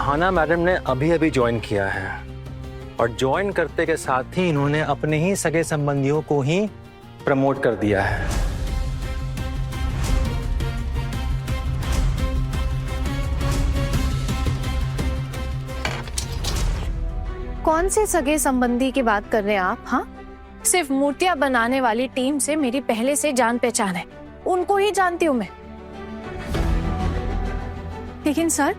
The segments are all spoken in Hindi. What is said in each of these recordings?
अहाना मैडम ने अभी अभी ज्वाइन किया है और ज्वाइन करते के साथ ही इन्होंने अपने ही सगे संबंधियों को ही प्रमोट कर दिया है। कौन से सगे संबंधी की बात कर रहे हैं आप? हाँ, सिर्फ मूर्तियां बनाने वाली टीम से मेरी पहले से जान पहचान है, उनको ही जानती हूँ मैं। लेकिन सर,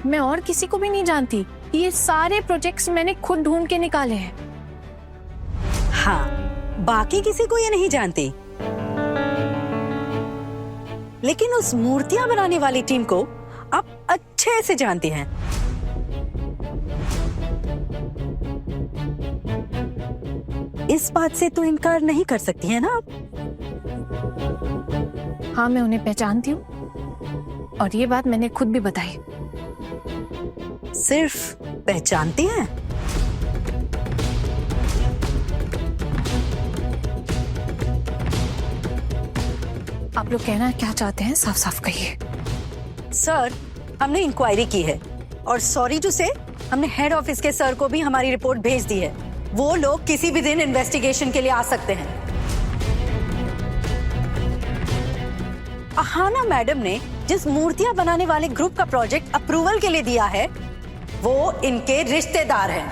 मैं और किसी को भी नहीं जानती। ये सारे प्रोजेक्ट्स मैंने खुद ढूंढ के निकाले हैं। हाँ, बाकी किसी को ये नहीं जानती, लेकिन उस मूर्तियां बनाने वाली टीम को आप अच्छे से जानती हैं। इस बात से तो इनकार नहीं कर सकती है ना आप? हाँ, मैं उन्हें पहचानती हूँ और ये बात मैंने खुद भी बताई। सिर्फ पहचानती हैं? आप लोग कहना क्या चाहते हैं, साफ साफ कहिए। सर, हमने इंक्वायरी की है और सॉरी टू से हमने हेड ऑफिस के सर को भी हमारी रिपोर्ट भेज दी है। वो लोग किसी भी दिन इन्वेस्टिगेशन के लिए आ सकते हैं। अहाना मैडम ने जिस मूर्तियां बनाने वाले ग्रुप का प्रोजेक्ट अप्रूवल के लिए दिया है, वो इनके रिश्तेदार हैं।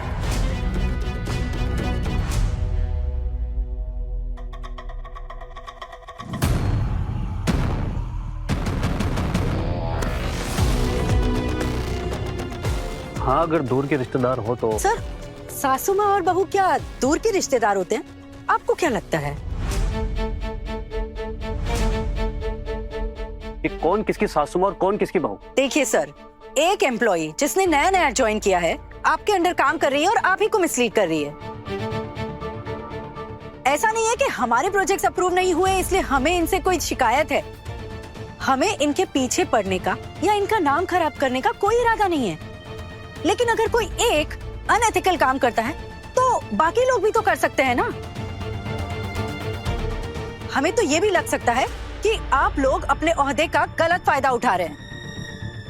हाँ, अगर दूर के रिश्तेदार हो तो। सर, सासू माँ और बहू क्या दूर के रिश्तेदार होते हैं? आपको क्या लगता है? कि कौन किसकी सासू माँ और कौन किसकी बहू? देखिए सर, एक एम्प्लॉई जिसने नया नया ज्वाइन किया है आपके अंडर काम कर रही है और आप ही को मिसलीड कर रही है। ऐसा नहीं है कि हमारे प्रोजेक्ट्स अप्रूव नहीं हुए इसलिए हमें इनसे कोई शिकायत है। हमें इनके पीछे पड़ने का या इनका नाम खराब करने का कोई इरादा नहीं है, लेकिन अगर कोई एक अनएथिकल काम करता है तो बाकी लोग भी तो कर सकते हैं ना। हमें तो ये भी लग सकता है कि आप लोग अपने ओहदे का गलत फायदा उठा रहे हैं।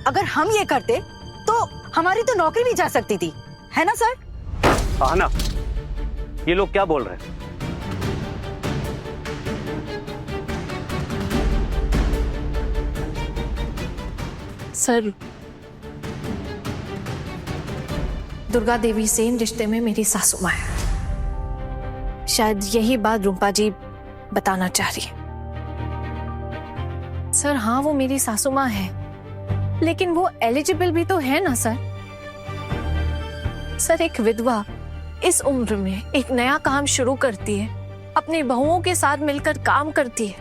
अगर हम ये करते तो हमारी तो नौकरी भी जा सकती थी, है ना सर? अहाना, ये लोग क्या बोल रहे हैं? सर, दुर्गा देवी सेन रिश्ते में मेरी सासू माँ है। शायद यही बात रूपा जी बताना चाह रही है। सर हाँ, वो मेरी सासू माँ है, लेकिन वो एलिजिबल भी तो है ना सर। सर, एक विधवा इस उम्र में एक नया काम शुरू करती है, अपनी बहुओं के साथ मिलकर काम करती है।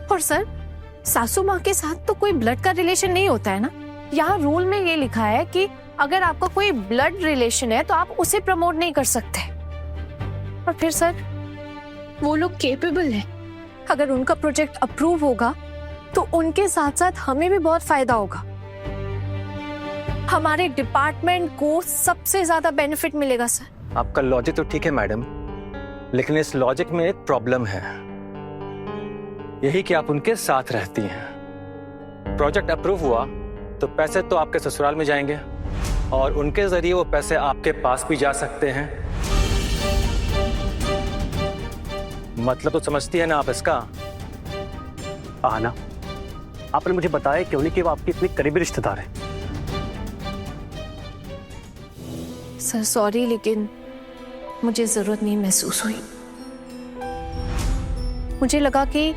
और सर, सासू माँ के साथ तो कोई ब्लड का रिलेशन नहीं होता है ना। यहाँ रूल में ये लिखा है कि अगर आपका कोई ब्लड रिलेशन है तो आप उसे प्रमोट नहीं कर सकते। और फिर सर, वो लोग केपेबल हैं। अगर उनका प्रोजेक्ट अप्रूव होगा तो उनके साथ साथ हमें भी बहुत फायदा होगा। हमारे डिपार्टमेंट को सबसे ज्यादा बेनिफिट मिलेगा सर। आपका लॉजिक तो ठीक है मैडम, लेकिन इस लॉजिक में एक प्रॉब्लम है, यही कि आप उनके साथ रहती हैं। प्रोजेक्ट अप्रूव हुआ तो पैसे तो आपके ससुराल में जाएंगे और उनके जरिए वो पैसे आपके पास भी जा सकते हैं। मतलब तो समझती है ना आप इसका? अहाना, आपने मुझे बताया क्यों नहीं कि वो आपकी इतनी करीबी रिश्तेदार है। सर सॉरी, लेकिन मुझे जरूरत नहीं महसूस हुई। मुझे लगा कि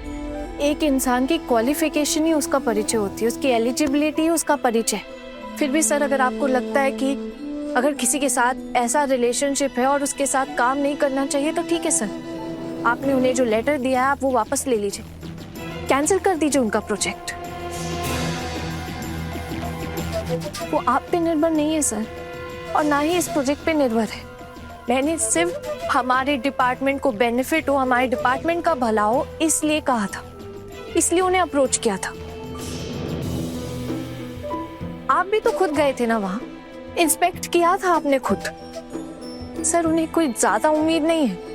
एक इंसान की क्वालिफिकेशन ही उसका परिचय होती है, उसकी एलिजिबिलिटी ही उसका परिचय। फिर भी सर, अगर आपको लगता है कि अगर किसी के साथ ऐसा रिलेशनशिप है और उसके साथ काम नहीं करना चाहिए तो ठीक है सर। आपने उन्हें जो लेटर दिया है आप वो वापस ले लीजिए, कैंसिल कर दीजिए उनका प्रोजेक्ट। वो आप पे निर्भर नहीं है सर, और ना ही इस प्रोजेक्ट पे निर्भर है। मैंने सिर्फ हमारे डिपार्टमेंट को बेनिफिट हो, हमारे डिपार्टमेंट का भला हो, इसलिए कहा था, इसलिए उन्हें अप्रोच किया था। आप भी तो खुद गए थे ना वहां, इंस्पेक्ट किया था आपने खुद। सर, उन्हें कोई ज्यादा उम्मीद नहीं है,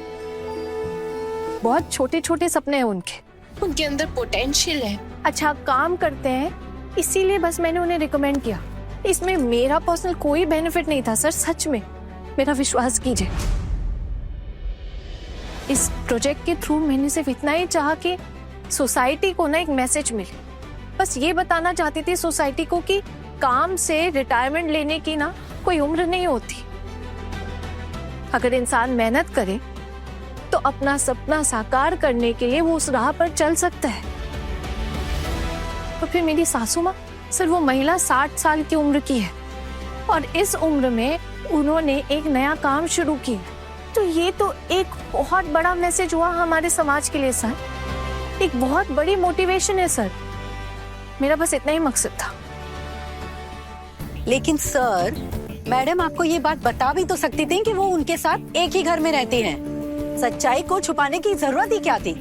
बहुत छोटे छोटे सपने हैं उनके अंदर पोटेंशियल है, अच्छा काम करते हैं, इसीलिए बस मैंने उन्हें रिकमेंड किया। इसमें मेरा पर्सनल कोई बेनिफिट नहीं था सर, सच में मेरा विश्वास कीजिए। इस प्रोजेक्ट के थ्रू मैंने सिर्फ इतना ही चाहा कि सोसाइटी को ना एक मैसेज मिले। बस ये बताना चाहती थी सोसाइटी को कि काम से रिटायरमेंट लेने की ना कोई उम्र नहीं होती। अगर इंसान मेहनत करे तो अपना सपना साकार करने के लिए वो उस राह पर चल सकता है। तो फिर मेरी सासू माँ, सर वो महिला 60 साल की उम्र की है और इस उम्र में उन्होंने एक नया काम शुरू किया। तो ये तो एक बहुत बड़ा मैसेज हुआ हमारे समाज के लिए सर, एक बहुत बड़ी मोटिवेशन है सर। मेरा बस इतना ही मकसद था। लेकिन सर, मैडम आपको ये बात बता भी तो सकती थी कि वो उनके साथ एक ही घर में रहती हैं। सच्चाई को छुपाने की जरूरत ही क्या थी?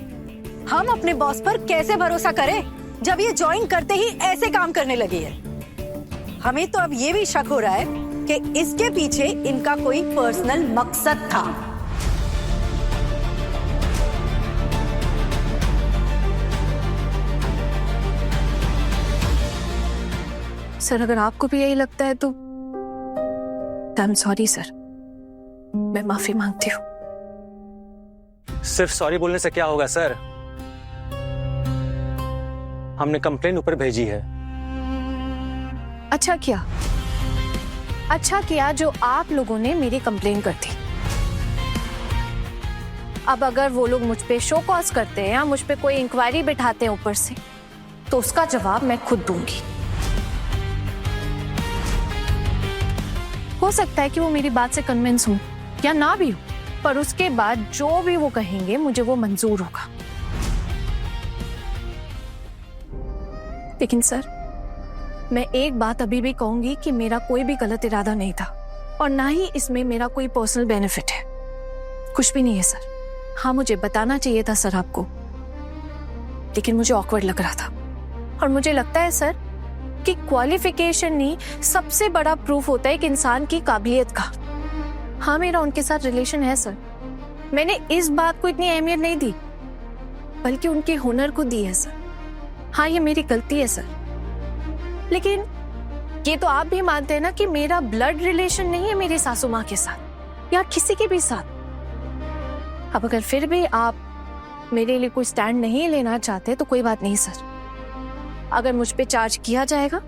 हम अपने बॉस पर कैसे भरोसा करें जब ये ज्वाइन करते ही ऐसे काम करने लगी है? हमें तो अब ये भी शक हो रहा है कि इसके पीछे इनका कोई पर्सनल मकसद था। सर अगर आपको भी यही लगता है तो आई एम सॉरी सर, मैं माफी मांगती हूँ। सिर्फ सॉरी बोलने से क्या होगा सर? हमने कंप्लेन ऊपर भेजी है। अच्छा किया जो आप लोगों ने मेरी कंप्लेन कर दी। अब अगर वो लोग मुझ पे शो कॉज करते हैं या मुझ पे कोई इंक्वायरी बिठाते हैं ऊपर से, तो उसका जवाब मैं खुद दूंगी। हो सकता है कि वो मेरी बात से कन्विंस हो या ना भी हो, पर उसके बाद जो भी वो कहेंगे मुझे वो मंजूर होगा। लेकिन सर, मैं एक बात अभी भी कहूंगी कि मेरा कोई भी गलत इरादा नहीं था और ना ही इसमें मेरा कोई पर्सनल बेनिफिट है, कुछ भी नहीं है सर। हाँ, मुझे बताना चाहिए था सर आपको, लेकिन मुझे ऑकवर्ड लग रहा था। और मुझे लगता है सर कि क्वालिफिकेशन ही सबसे बड़ा प्रूफ होता है एक इंसान की काबिलियत का। हाँ, मेरा उनके साथ रिलेशन है सर, मैंने इस बात को इतनी अहमियत नहीं दी, बल्कि उनके हुनर को दी है सर। हाँ, ये मेरी गलती है सर, लेकिन ये तो आप भी मानते हैं ना कि मेरा ब्लड रिलेशन नहीं है मेरी सासू माँ के साथ या किसी के भी साथ। अब अगर फिर भी आप मेरे लिए कोई स्टैंड नहीं लेना चाहते तो कोई बात नहीं सर, अगर मुझ पे चार्ज किया जाएगा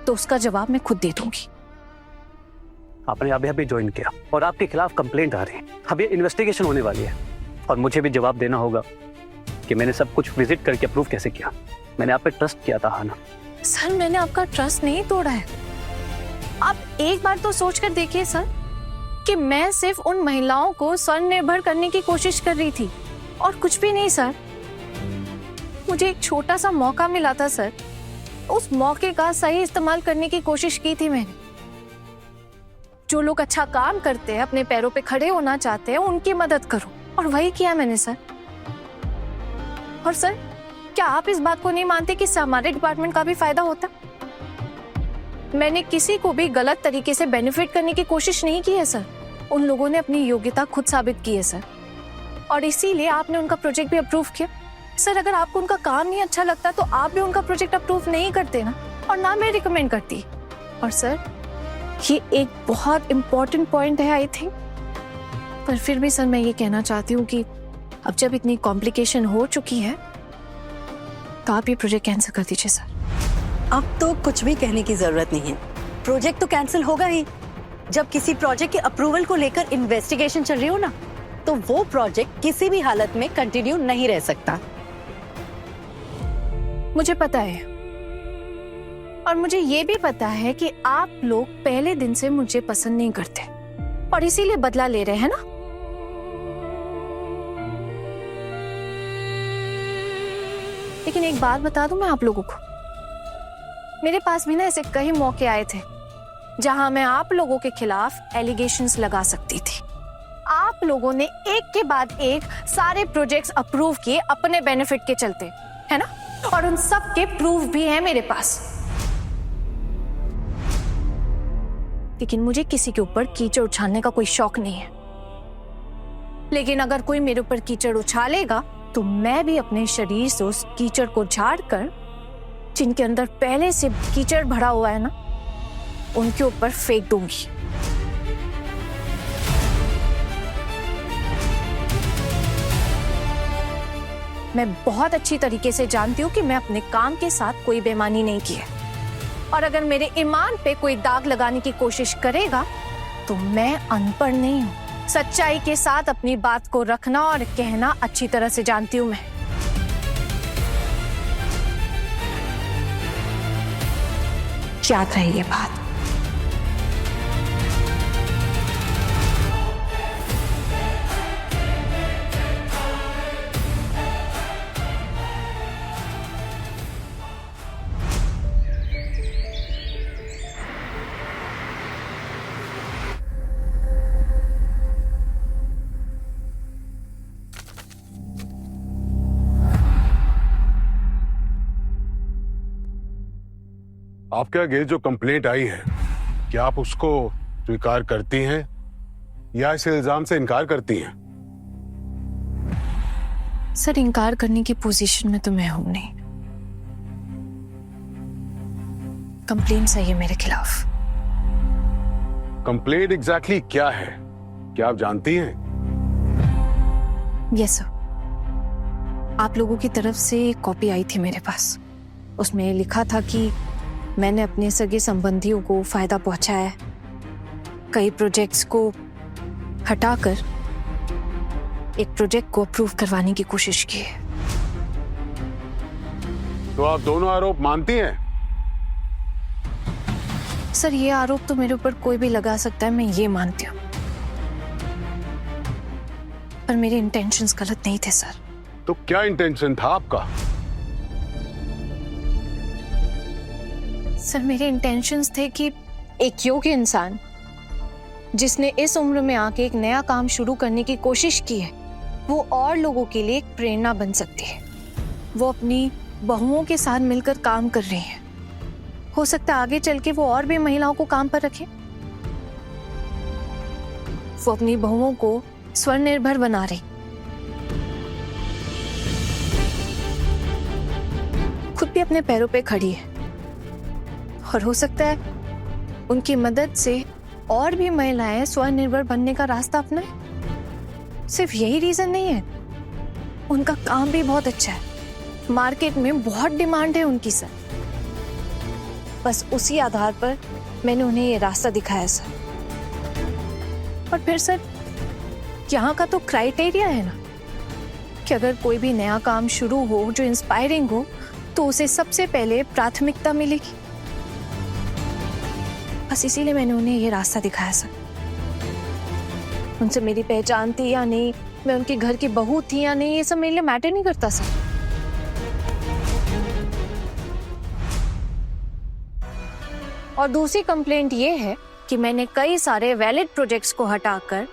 तो उसका जवाब मैं खुद दे दूंगी। आपने अभी ज्वाइन किया और आपके खिलाफ कंप्लेंट आ रही है। अब ये इन्वेस्टिगेशन होने वाली है और मुझे भी जवाब देना होगा कि मैंने सब कुछ विजिट करके अप्रूव कैसे किया। मैंने आप पे ट्रस्ट किया था हाना। सर, मैंने आपका ट्रस्ट नहीं तोड़ा है। आप एक बार तो सोच कर देखिए सर कि मैं सिर्फ उन महिलाओं को स्वनिर्भर करने की कोशिश कर रही थी और कुछ भी नहीं सर। मुझे एक छोटा सा मौका मिला था सर, उस मौके का सही इस्तेमाल करने की कोशिश की थी मैंने। जो लोग अच्छा काम करते हैं, अपने पैरों पे खड़े होना चाहते हैं, उनकी मदद करो, और वही किया मैंने सर। और सर, क्या आप इस बात को नहीं मानते कि हमारे डिपार्टमेंट का भी फायदा होता? मैंने किसी को भी गलत तरीके से बेनिफिट करने की कोशिश नहीं की है सर। उन लोगों ने अपनी योग्यता खुद साबित की है सर, और इसीलिए आपने उनका प्रोजेक्ट भी अप्रूव किया। सर, अगर आपको उनका काम नहीं अच्छा लगता तो आप भी उनका प्रोजेक्ट अप्रूव नहीं करते ना, और ना मैं रिकमेंड करती। और सर, ये एक बहुत इंपॉर्टेंट पॉइंट है आई थिंक, पर फिर भी सर मैं ये कहना चाहती हूँ कि अब जब इतनी कॉम्प्लिकेशन हो चुकी है तो आप ये प्रोजेक्ट कैंसिल कर दीजिए सर। अब तो कुछ भी कहने की जरूरत नहीं है, प्रोजेक्ट तो कैंसिल होगा ही। जब किसी प्रोजेक्ट के अप्रूवल को लेकर इन्वेस्टिगेशन चल रही हो ना, तो वो प्रोजेक्ट किसी भी हालत में कंटिन्यू नहीं रह सकता। मुझे पता है, और मुझे ये भी पता है कि आप लोग पहले दिन से मुझे पसंद नहीं करते और इसीलिए बदला ले रहे हैं ना। लेकिन एक बात बता दूं मैं आप लोगों को, मेरे पास भी ना ऐसे कई मौके आए थे जहां मैं आप लोगों के खिलाफ एलिगेशंस लगा सकती थी। आप लोगों ने एक के बाद एक सारे प्रोजेक्ट्स अप्रूव किए अपने बेनिफिट के चलते, है ना, और उन सब के प्रूफ भी हैं मेरे पास। लेकिन मुझे किसी के ऊपर कीचड़ उछालने का कोई शौक नहीं है, लेकिन अगर कोई मेरे ऊपर कीचड़ उछालेगा तो मैं भी अपने शरीर से उस कीचड़ को झाड़ कर, जिनके अंदर पहले से कीचड़ भरा हुआ है ना, उनके ऊपर फेंक दूंगी। मैं बहुत अच्छी तरीके से जानती हूँ कि मैं अपने काम के साथ कोई बेईमानी नहीं की है, और अगर मेरे ईमान पे कोई दाग लगाने की कोशिश करेगा तो मैं अनपढ़ नहीं हूँ। सच्चाई के साथ अपनी बात को रखना और कहना अच्छी तरह से जानती हूँ मैं। याद रहे ये बात। आपके आगे जो कंप्लेंट आई है, क्या आप उसको स्वीकार करती हैं या इस इल्जाम से इनकार करती हैं? सर, इनकार करने की पोजीशन में तो मैं हूं नहीं। कंप्लेंट सही है मेरे खिलाफ। कंप्लेंट एग्जैक्टली क्या है, क्या आप जानती हैं? यस सर, आप लोगों की तरफ से एक कॉपी आई थी मेरे पास। उसमें लिखा था कि मैंने अपने सगे संबंधियों को फायदा पहुंचाया है, कई प्रोजेक्ट्स को हटाकर एक प्रोजेक्ट को अप्रूव करवाने की कोशिश की है। तो आप दोनों आरोप मानती हैं? सर, ये आरोप तो मेरे ऊपर कोई भी लगा सकता है, मैं ये मानती हूँ, पर मेरे इंटेंशंस गलत नहीं थे सर। तो क्या इंटेंशन था आपका? सर, मेरे इंटेंशंस थे कि एक योग्य इंसान जिसने इस उम्र में आके एक नया काम शुरू करने की कोशिश की है, वो और लोगों के लिए एक प्रेरणा बन सकती है। वो अपनी बहुओं के साथ मिलकर काम कर रही हैं। हो सकता है आगे चल के वो और भी महिलाओं को काम पर रखे। वो अपनी बहुओं को स्वनिर्भर बना रही, खुद भी अपने पैरों पे खड़ी है, और हो सकता है उनकी मदद से और भी महिलाएं स्वनिर्भर बनने का रास्ता अपनाएं। सिर्फ यही रीजन नहीं है, उनका काम भी बहुत अच्छा है, मार्केट में बहुत डिमांड है उनकी सर। बस उसी आधार पर मैंने उन्हें ये रास्ता दिखाया सर। और फिर सर, यहाँ का तो क्राइटेरिया है ना कि अगर कोई भी नया काम शुरू हो जो इंस्पायरिंग हो तो उसे सबसे पहले प्राथमिकता मिलेगी। बस इसीलिए मैंने उन्हें ये रास्ता दिखाया सर। उनसे मेरी पहचान थी या नहीं, मैं उनके घर की बहू थी या नहीं, ये सब मेरे लिए मैटर नहीं करता सर। और दूसरी कंप्लेंट ये है कि मैंने कई सारे वैलिड प्रोजेक्ट्स को हटाकर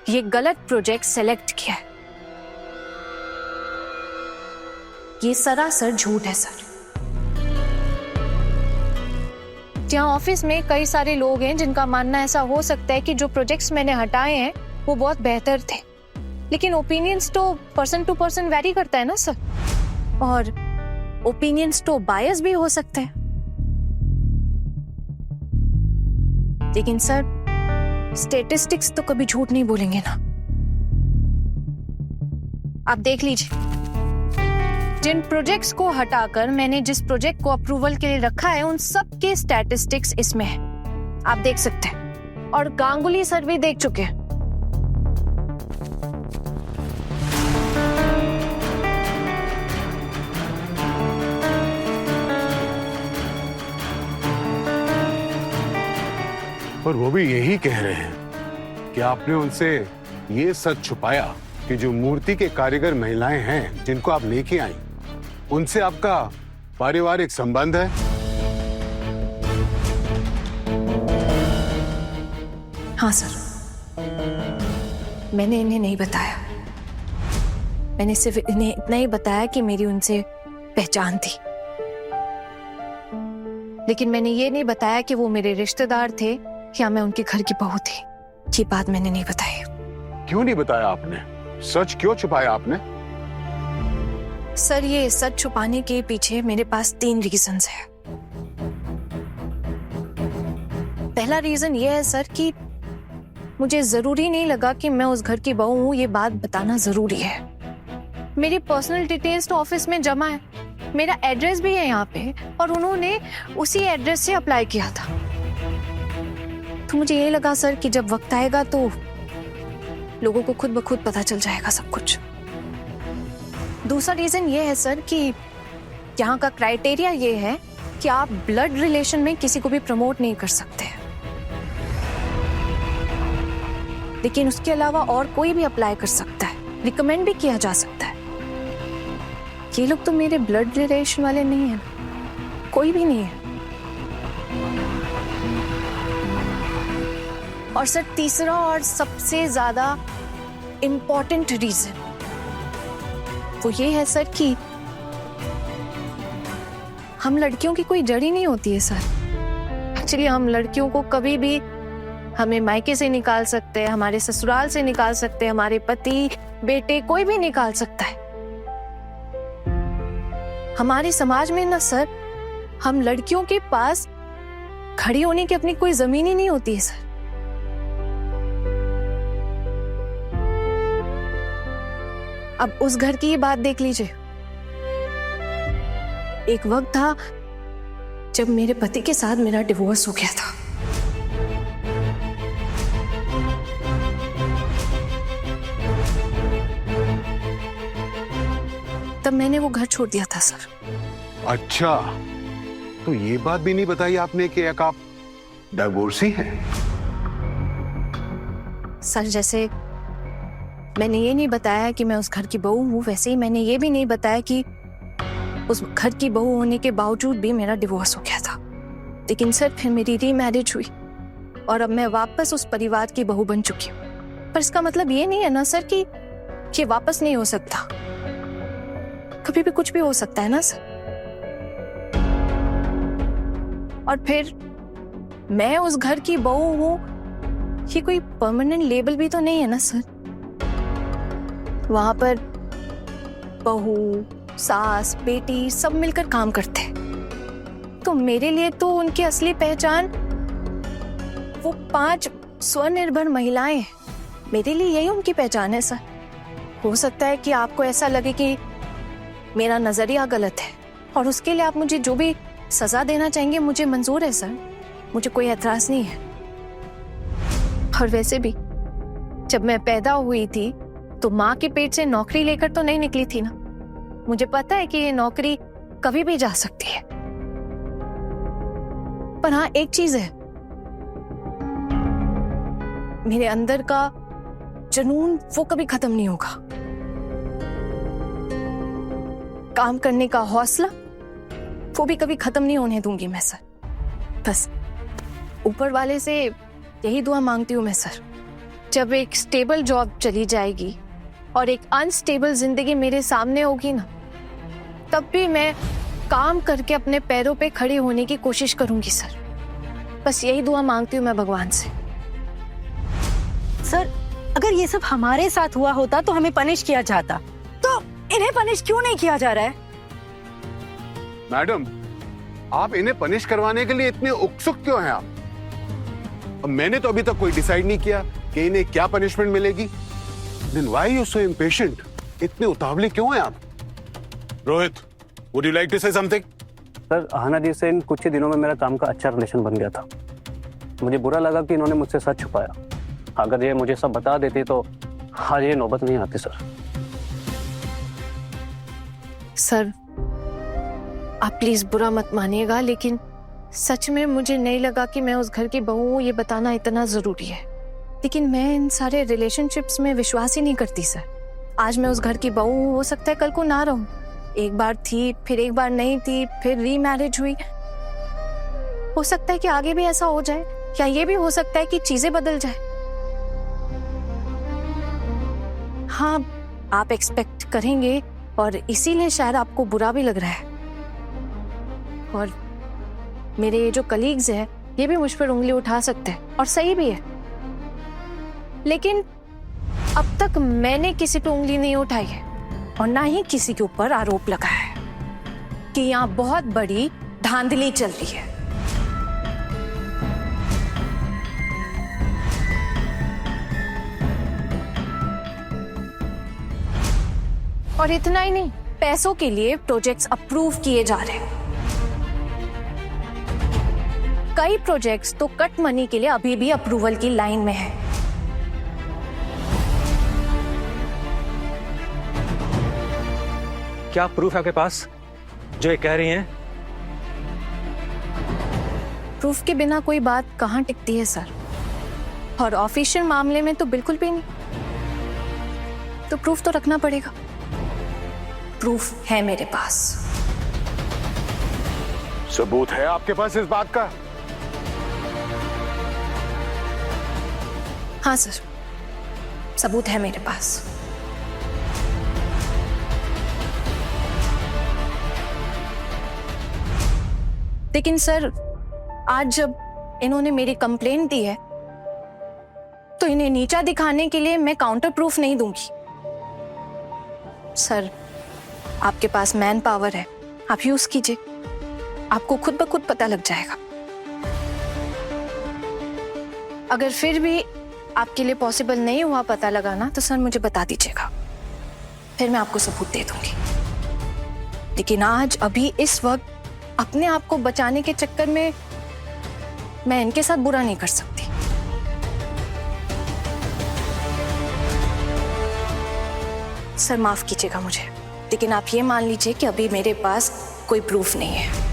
ये गलत प्रोजेक्ट सेलेक्ट किया है। ये सरासर झूठ है सर। जहाँ ऑफिस में कई सारे लोग हैं जिनका मानना ऐसा हो सकता है कि जो प्रोजेक्ट्स मैंने हटाए हैं वो बहुत बेहतर थे, लेकिन ओपिनियंस तो पर्सन टू पर्सन वेरी करता है ना सर, और ओपिनियंस तो बायस भी हो सकते हैं। लेकिन सर, स्टैटिस्टिक्स तो कभी झूठ नहीं बोलेंगे ना। आप देख लीजिए, जिन प्रोजेक्ट्स को हटाकर मैंने जिस प्रोजेक्ट को अप्रूवल के लिए रखा है उन सब के स्टैटिस्टिक्स इसमें है, आप देख सकते हैं, और गांगुली सर भी देख चुके हैं। और वो भी यही कह रहे हैं कि आपने उनसे ये सच छुपाया कि जो मूर्ति के कारीगर महिलाएं हैं जिनको आप लेके आई, उनसे आपका पारिवारिक संबंध है। हाँ सर, मैंने इन्हें नहीं बताया। मैंने सिर्फ इन्हें इतना ही बताया कि मेरी उनसे पहचान थी, लेकिन मैंने ये नहीं बताया कि वो मेरे रिश्तेदार थे या मैं उनके घर की बहू थी। ये बात मैंने नहीं बताई। क्यों नहीं बताया आपने? सच क्यों छुपाया आपने? सर, ये सच छुपाने के पीछे मेरे पास 3 रीजंस हैं। पहला रीजन ये है सर कि मुझे जरूरी नहीं लगा कि मैं उस घर की बहू हूं, ये बात बताना जरूरी है। मेरी पर्सनल डिटेल्स तो ऑफिस में जमा है, मेरा एड्रेस भी है यहाँ पे, और उन्होंने उसी एड्रेस से अप्लाई किया था। तो मुझे ये लगा सर कि जब वक्त आएगा तो लोगों को खुद ब खुद पता चल जाएगा सब कुछ। दूसरा रीजन ये है सर कि यहाँ का क्राइटेरिया ये है कि आप ब्लड रिलेशन में किसी को भी प्रमोट नहीं कर सकते, लेकिन उसके अलावा और कोई भी अप्लाई कर सकता है, रिकमेंड भी किया जा सकता है। ये लोग तो मेरे ब्लड रिलेशन वाले नहीं है, कोई भी नहीं है। और सर तीसरा और सबसे ज्यादा इम्पोर्टेंट रीजन वो ये है सर कि हम लड़कियों की कोई जड़ी नहीं होती है सर। एक्चुअली हम लड़कियों को कभी भी हमें मायके से निकाल सकते हैं, हमारे ससुराल से निकाल सकते हैं, हमारे पति बेटे कोई भी निकाल सकता है। हमारे समाज में ना सर, हम लड़कियों के पास खड़ी होने की अपनी कोई जमीन ही नहीं होती है सर। अब उस घर की ये बात देख लीजिए। एक वक्त था जब मेरे पति के साथ मेरा डिवोर्स हो गया था। तब मैंने वो घर छोड़ दिया था सर। अच्छा, तो ये बात भी नहीं बताई आपने कि एक आप डिवोर्सी हैं? सर जैसे मैंने ये नहीं बताया कि मैं उस घर की बहू हूँ, वैसे ही मैंने ये भी नहीं बताया कि उस घर की बहू होने के बावजूद भी मेरा डिवोर्स हो गया था। लेकिन सर फिर मेरी रीमैरिज हुई और अब मैं वापस उस परिवार की बहू बन चुकी हूँ। पर इसका मतलब ये नहीं है ना सर कि ये वापस नहीं हो सकता। कभी भी कुछ भी हो सकता है ना सर। और फिर मैं उस घर की बहू हूँ, ये कोई परमानेंट लेबल भी तो नहीं है ना सर। वहां पर बहू, सास, बेटी सब मिलकर काम करते हैं। तो मेरे लिए तो उनकी असली पहचान वो 5 स्वनिर्भर महिलाएं हैं। मेरे लिए यही उनकी पहचान है सर। हो सकता है कि आपको ऐसा लगे कि मेरा नजरिया गलत है, और उसके लिए आप मुझे जो भी सजा देना चाहेंगे मुझे मंजूर है सर, मुझे कोई एतराज नहीं है। और वैसे भी जब मैं पैदा हुई थी तो माँ के पेट से नौकरी लेकर तो नहीं निकली थी ना। मुझे पता है कि ये नौकरी कभी भी जा सकती है। पर हाँ, एक चीज है, मेरे अंदर का जुनून वो कभी खत्म नहीं होगा। काम करने का हौसला वो भी कभी खत्म नहीं होने दूंगी मैं सर। बस ऊपर वाले से यही दुआ मांगती हूँ मैं सर, जब एक स्टेबल जॉब चली जाएगी और एक अनस्टेबल जिंदगी मेरे सामने होगी ना, तब भी मैं काम करके अपने पैरों पे खड़े होने की कोशिश करूंगी सर। बस यही दुआ मांगती हूँ मैं भगवान से। सर अगर ये सब हमारे साथ हुआ होता तो हमें पनिश किया जाता, तो इन्हें पनिश क्यों नहीं किया जा रहा है? मैडम, आप इन्हें पनिश करवाने के लिए इतने उत्सुक क्यों हैं आप? अब मैंने तो अभी तक कोई डिसाइड नहीं किया कि इन्हें क्या पनिशमेंट मिलेगी। Then why are you so impatient? इतने उतावले क्यों हैं आप? Rohit, would you like to say something? Sir Aahna ji से इन कुछ ही दिनों में मेरा काम का अच्छा रिलेशन बन गया था। मुझे बुरा लगा कि इन्होंने मुझसे सच छुपाया। अगर ये मुझे सब बता देते तो आज ये नौबत नहीं आती सर। सर आप प्लीज बुरा मत मानिएगा, लेकिन सच में मुझे नहीं लगा कि मैं उस घर की बहू हूँ, ये बताना इतना जरूरी है। लेकिन मैं इन सारे रिलेशनशिप्स में विश्वास ही नहीं करती सर। आज मैं उस घर की बहू हूँ, हो सकता है कल को ना रहूं। एक बार थी, फिर एक बार नहीं थी, फिर रीमैरिज हुई। हो सकता है कि आगे भी ऐसा हो जाए, या ये भी हो सकता है कि चीजें बदल जाए। हाँ, आप एक्सपेक्ट करेंगे और इसीलिए शायद आपको बुरा भी लग रहा है। और मेरे ये जो कलीग्स हैं, ये भी मुझ पर उंगली उठा सकते हैं, और सही भी है। लेकिन अब तक मैंने किसी पे उंगली नहीं उठाई है, और ना ही किसी के ऊपर आरोप लगाया है कि यहाँ बहुत बड़ी धांधली चल रही है। और इतना ही नहीं, पैसों के लिए प्रोजेक्ट्स अप्रूव किए जा रहे हैं। कई प्रोजेक्ट्स तो कट मनी के लिए अभी भी अप्रूवल की लाइन में है। क्या प्रूफ है आपके पास जो ये कह रही हैं? प्रूफ के बिना कोई बात कहाँ टिकती है सर, और ऑफिशियल मामले में तो बिल्कुल भी नहीं। तो प्रूफ तो रखना पड़ेगा। प्रूफ है मेरे पास। सबूत है आपके पास इस बात का? हाँ सर, सबूत है मेरे पास। लेकिन सर, आज जब इन्होंने मेरी कंप्लेंट दी है तो इन्हें नीचा दिखाने के लिए मैं काउंटर प्रूफ नहीं दूंगी। सर, आपके पास मैन पावर है, आप यूज कीजिए, आपको खुद ब खुद पता लग जाएगा। अगर फिर भी आपके लिए पॉसिबल नहीं हुआ पता लगाना तो सर मुझे बता दीजिएगा, फिर मैं आपको सबूत दे दूंगी। लेकिन आज अभी इस वक्त अपने आप को बचाने के चक्कर में मैं इनके साथ बुरा नहीं कर सकती। सर माफ कीजिएगा मुझे, लेकिन आप ये मान लीजिए कि अभी मेरे पास कोई प्रूफ नहीं है।